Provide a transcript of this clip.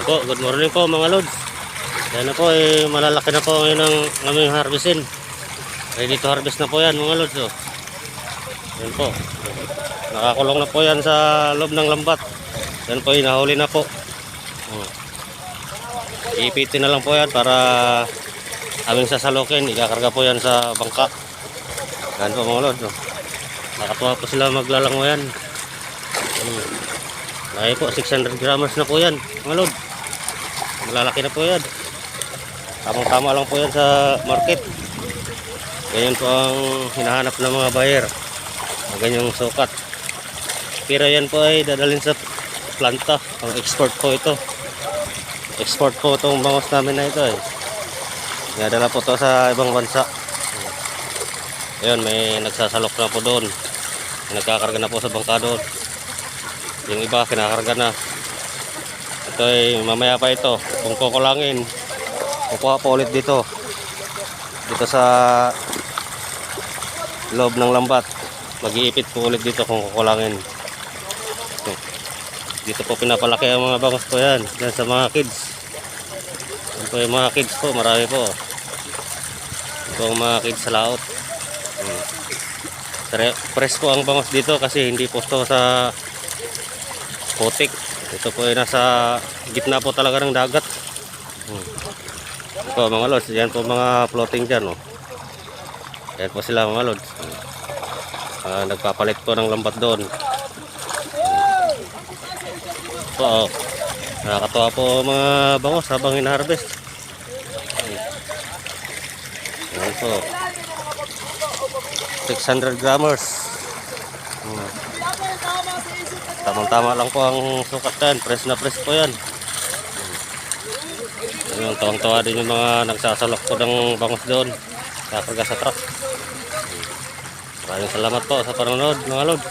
Po, good morning po mga lods. Yan na po, malalaki na po ngayon ang aming harvestin. Ready to harvest na po yan mga lods. Oh. Yan po. Nakakulong na po yan sa loob ng lambat. Yan po, nahuli na po. Ipitin na lang po yan para aming sasalukin. Ikakarga po yan sa bangka. Yan po mga lods. Oh. Nakatuwa po sila maglalango yan. Ay po, 600 grams na po yan mga lods. Malalaki na po yan. Tamang-tama lang po yan sa market. Ganyan po ang hinahanap ng mga buyer. Ganyang sukat. Pero yan po ay dadalhin sa planta. Ang export po ito. Export po itong bangos namin na ito eh. Nadala po ito sa ibang bansa. Ayun, may nagsasalok na po doon. Nagkakarga na po sa bangka doon. Yung iba kinakarga na. Ito ay mamaya pa ito. Kung kukulangin, kukuha po ulit dito. Dito sa loob ng lambat. Mag-iipit po ulit dito kung kukulangin. Dito po pinapalaki ang mga bangos po yan. Yan sa mga kids. Yan po yung mga kids po. Marami po. Ito ang mga kids sa laot. Presko ang bangos dito kasi hindi po ito sa putik. Ito po ay nasa gitna po talaga ng dagat. Ito mga lods. Yan po mga floating dyan. Oh. Yan po sila mga lods. Nagpapalit po ng lambat doon. Ito oh. Nakakatuwa po mga bangos habang hina-harvest. Yan po. 600 grams. Tamang-tama lang po ang sukat yan. Press na press po yan. Ayun, tawang-tawa din yung mga nagsasalok po ng bangos doon. Kakarga sa truck. Maraming salamat po sa panonood mga lod.